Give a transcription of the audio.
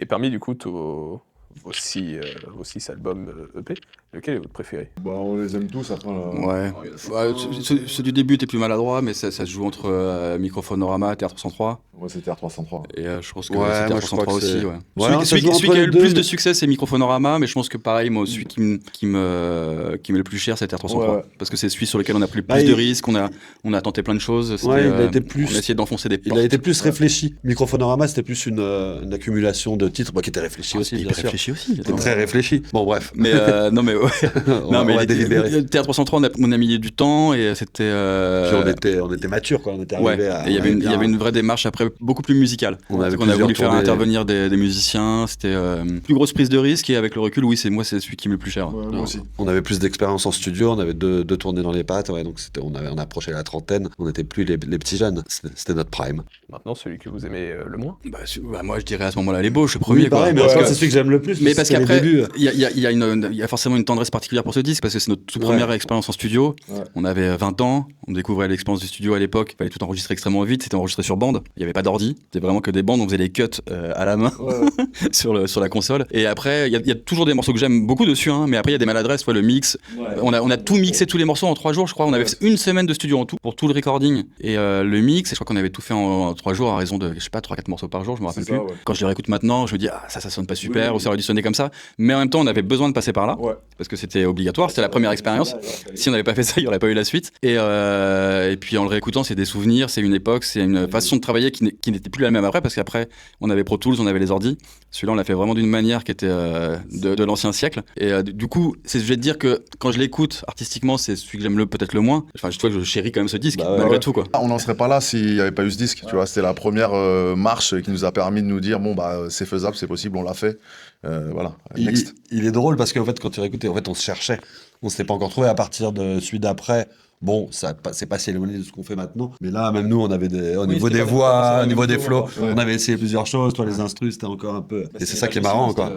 Et parmi du coup vos 6 albums EP, lequel est votre préféré? Bah, on les aime tous, après. Ouais. Ceux du début étaient plus maladroits, mais ça se joue entre Microphonorama, Théâtre 303. Moi, c'était R303. Et je pense que Ouais, c'est moi, Théâtre je crois 303 que c'est- aussi. Ouais. Ouais, Celui, ça celui- joue celui entre qui a eu les le deux, plus de mais- succès, c'est Microphonorama, mais je pense que pareil, moi, celui qui m'est le plus cher, c'est Théâtre 303. Ouais. Parce que c'est celui sur lequel on a pris le Bah, plus de il- risques, on a tenté plein de choses. C'était, Ouais, il a été plus- On a essayé d'enfoncer des Il portes. a été plus réfléchi. Microphonorama, c'était plus une accumulation de titres, qui était réfléchi aussi, C'était bien sûr. réfléchi aussi. C'était très réfléchi. Bon, bref. Mais non, mais ouais. On va délibérer. le Théâtre 303, on a mis du temps et c'était. Puis on était mature, quoi. On était Ouais, arrivé à. et il y avait une vraie démarche après beaucoup plus musicale. On avait On a voulu faire tournées. intervenir des musiciens, c'était une plus grosse prise de risque et avec le recul, oui, c'est celui qui m'est le plus cher. Ouais, moi aussi. On avait plus d'expérience en studio, on avait deux tournées dans les pattes, ouais, donc on approchait la trentaine, on n'était plus les petits jeunes, c'était notre prime. Maintenant, celui que vous aimez le moins? Moi, je dirais à ce moment-là les Bauches, le premier. Oui, pareil, quoi. mais Parce que- c'est celui que j'aime le plus. Mais parce c'est les qu'après, débuts. il y a forcément une tendresse particulière pour ce disque, parce que c'est notre toute première expérience en studio. Ouais. On avait 20 ans, on découvrait l'expérience du studio à l'époque, il fallait tout enregistrer extrêmement vite, c'était enregistré sur bande, il n'y avait pas d'ordi, c'était vraiment que des bandes, on faisait les cuts à la main sur la console. Et après, il y a toujours des morceaux que j'aime beaucoup dessus, hein, mais après il y a des maladresses, le mix. On a tout mixé, tous les morceaux en 3 jours, je crois. On avait une semaine de studio en tout pour tout le recording et le mix. Et je crois qu'on avait tout fait en 3 jours à raison de, je sais pas, 3-4 morceaux par jour, je me rappelle C'est plus. ça, ouais. Quand je les réécoute maintenant, je me dis, ça sonne pas super, Oui. ou ça aurait dû sonner comme ça. Mais en même temps, on avait besoin de passer par là, Ouais. parce que c'était obligatoire, c'était la première expérience. Si on n'avait pas fait ça, il n'y aurait pas eu la suite. Et puis en le réécoutant, c'est des souvenirs, c'est une époque, c'est une façon de travailler qui n'était plus la même après, parce qu'après, on avait Pro Tools, on avait les ordis. Celui-là, on l'a fait vraiment d'une manière qui était de l'ancien siècle. Et du coup, je vais te dire que quand je l'écoute artistiquement, c'est celui que j'aime peut-être le moins. Enfin, je trouve que je chéris quand même ce disque, malgré tout, quoi. On n'en serait pas là s'il n'y avait pas eu ce disque, tu vois. C'était la première marche qui nous a permis de nous dire, bon, bah, c'est faisable, c'est possible, on l'a fait. Voilà, next. Il est drôle parce qu'en fait, quand tu réécoutais, on se cherchait. On s'était pas encore trouvé à partir de celui d'après. Bon, c'est pas si éloigné de ce qu'on fait maintenant. Mais là, même nous, on avait au niveau des voix, au niveau des flows, on avait essayé plusieurs choses. Toi, les instrus, c'était encore un peu. Et c'est ça qui est marrant, quoi.